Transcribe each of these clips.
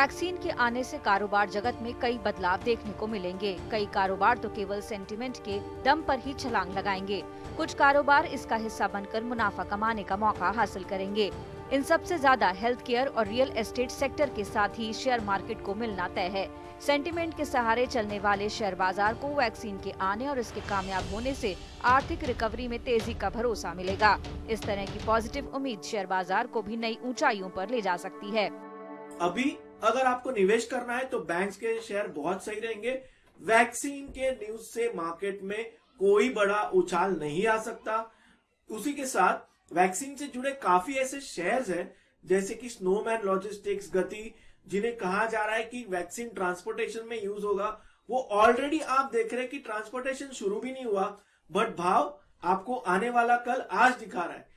Vaccine के आने से कारोबार जगत में कई बदलाव देखने को मिलेंगे। कई कारोबार तो केवल सेंटिमेंट के दम पर ही छलांग लगाएंगे। कुछ कारोबार इसका हिस्सा बनकर मुनाफा कमाने का मौका हासिल करेंगे। इन सबसे ज्यादा हेल्थ केयर और रियल एस्टेट सेक्टर के साथ ही शेयर मार्केट को मिलना तय है। सेंटिमेंट के सहारे चलने वाले शेयर बाजार को वैक्सीन के आने और इसके कामयाब होने से आर्थिक रिकवरी में तेजी का भरोसा मिलेगा। इस तरह की पॉजिटिव उम्मीद शेयर बाजार को भी नई ऊंचाइयों पर ले जा सकती है। अभी अगर आपको निवेश करना है तो बैंक्स के शेयर बहुत सही रहेंगे। वैक्सीन के न्यूज से मार्केट में कोई बड़ा उछाल नहीं आ सकता। उसी के साथ वैक्सीन से जुड़े काफी ऐसे शेयर्स हैं जैसे कि स्नोमैन लॉजिस्टिक्स, गति, जिन्हें कहा जा रहा है कि वैक्सीन ट्रांसपोर्टेशन में यूज होगा। वो ऑलरेडी आप देख रहे हैं कि ट्रांसपोर्टेशन शुरू भी नहीं हुआ, बट भाव आपको आने वाला कल आज दिखा रहा है।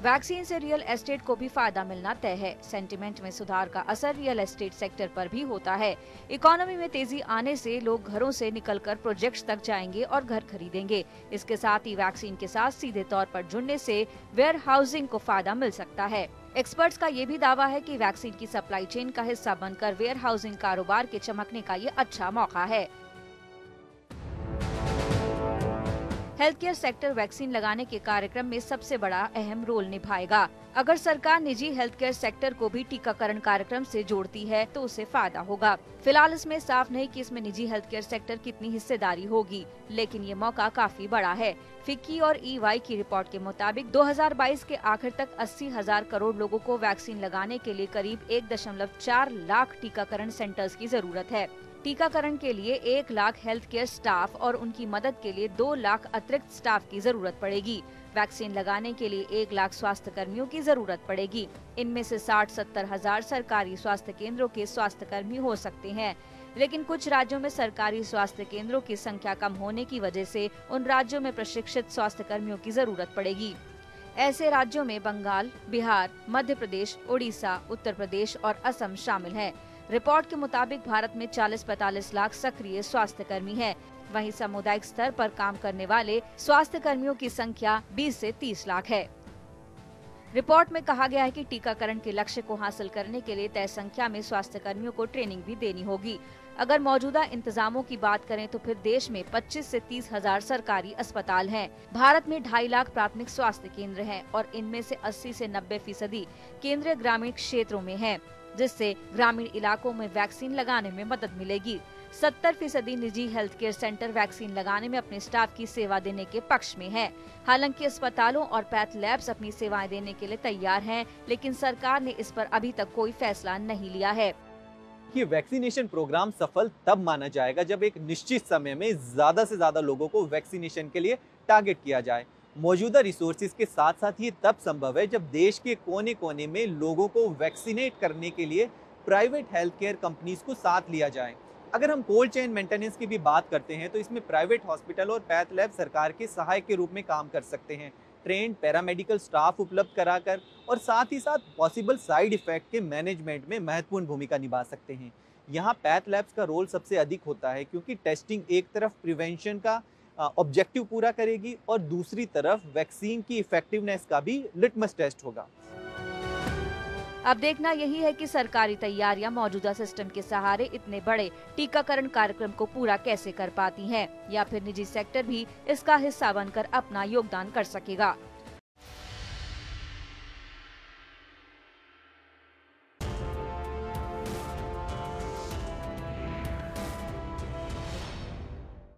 वैक्सीन से रियल एस्टेट को भी फायदा मिलना तय है। सेंटिमेंट में सुधार का असर रियल एस्टेट सेक्टर पर भी होता है। इकोनॉमी में तेजी आने से लोग घरों से निकलकर प्रोजेक्ट्स तक जाएंगे और घर खरीदेंगे। इसके साथ ही वैक्सीन के साथ सीधे तौर पर जुड़ने से वेयर हाउसिंग को फायदा मिल सकता है। एक्सपर्ट्स का ये भी दावा है कि वैक्सीन की सप्लाई चेन का हिस्सा बनकर वेयर हाउसिंग कारोबार के चमकने का ये अच्छा मौका है। हेल्थ केयर सेक्टर वैक्सीन लगाने के कार्यक्रम में सबसे बड़ा अहम रोल निभाएगा। अगर सरकार निजी हेल्थ केयर सेक्टर को भी टीकाकरण कार्यक्रम से जोड़ती है तो उसे फायदा होगा। फिलहाल इसमें साफ नहीं कि इसमें निजी हेल्थ केयर सेक्टर कितनी हिस्सेदारी होगी, लेकिन ये मौका काफी बड़ा है। फिक्की और EY की रिपोर्ट के मुताबिक 2022 के आखिर तक 80,000 करोड़ लोगों को वैक्सीन लगाने के लिए करीब 1.4 लाख टीकाकरण सेंटर्स की जरूरत है। टीकाकरण के लिए 1 लाख हेल्थ केयर स्टाफ और उनकी मदद के लिए 2 लाख अतिरिक्त स्टाफ की जरूरत पड़ेगी। वैक्सीन लगाने के लिए 1 लाख स्वास्थ्य कर्मियों की जरूरत पड़ेगी। इनमें से 60-70 हजार सरकारी स्वास्थ्य केंद्रों के स्वास्थ्य कर्मी हो सकते हैं, लेकिन कुछ राज्यों में सरकारी स्वास्थ्य केंद्रों की संख्या कम होने की वजह से उन राज्यों में प्रशिक्षित स्वास्थ्य कर्मियों की जरूरत पड़ेगी। ऐसे राज्यों में बंगाल, बिहार, मध्य प्रदेश, उड़ीसा, उत्तर प्रदेश और असम शामिल हैं। रिपोर्ट के मुताबिक भारत में 40-45 लाख सक्रिय स्वास्थ्य कर्मी हैं। वहीं सामुदायिक स्तर पर काम करने वाले स्वास्थ्य कर्मियों की संख्या 20 से 30 लाख है। रिपोर्ट में कहा गया है कि टीकाकरण के लक्ष्य को हासिल करने के लिए तय संख्या में स्वास्थ्य कर्मियों को ट्रेनिंग भी देनी होगी। अगर मौजूदा इंतजामों की बात करें तो फिर देश में 25 से 30 हजार सरकारी अस्पताल हैं। भारत में 2.5 लाख प्राथमिक स्वास्थ्य केंद्र हैं और इनमें से 80 से 90% केंद्रीय ग्रामीण क्षेत्रों में हैं, जिससे ग्रामीण इलाकों में वैक्सीन लगाने में मदद मिलेगी। 70% निजी हेल्थ केयर सेंटर वैक्सीन लगाने में अपने स्टाफ की सेवा देने के पक्ष में है। हालांकि अस्पतालों और पैथ लैब्स अपनी सेवाएं देने के लिए तैयार हैं, लेकिन सरकार ने इस पर अभी तक कोई फैसला नहीं लिया है। ये वैक्सीनेशन प्रोग्राम सफल तब माना जाएगा जब एक निश्चित समय में ज्यादा से ज्यादा लोगों को वैक्सीनेशन के लिए टारगेट किया जाए। मौजूदा रिसोर्सेज के साथ साथ ये तब संभव है जब देश के कोने कोने में लोगों को वैक्सीनेट करने के लिए प्राइवेट हेल्थ केयर कंपनीज को साथ लिया जाए। अगर हम कोल्ड चेन मेंटेनेंस की भी बात करते हैं तो इसमें प्राइवेट हॉस्पिटल और पैथ लैब सरकार के सहायक के रूप में काम कर सकते हैं। ट्रेंड पैरामेडिकल स्टाफ उपलब्ध कराकर और साथ ही साथ पॉसिबल साइड इफेक्ट के मैनेजमेंट में महत्वपूर्ण भूमिका निभा सकते हैं। यहाँ पैथ लैब्स का रोल सबसे अधिक होता है, क्योंकि टेस्टिंग एक तरफ प्रिवेंशन का ऑब्जेक्टिव पूरा करेगी और दूसरी तरफ वैक्सीन की इफेक्टिवनेस का भी लिटमस टेस्ट होगा। अब देखना यही है कि सरकारी तैयारियां मौजूदा सिस्टम के सहारे इतने बड़े टीकाकरण कार्यक्रम को पूरा कैसे कर पाती हैं, या फिर निजी सेक्टर भी इसका हिस्सा बनकर अपना योगदान कर सकेगा।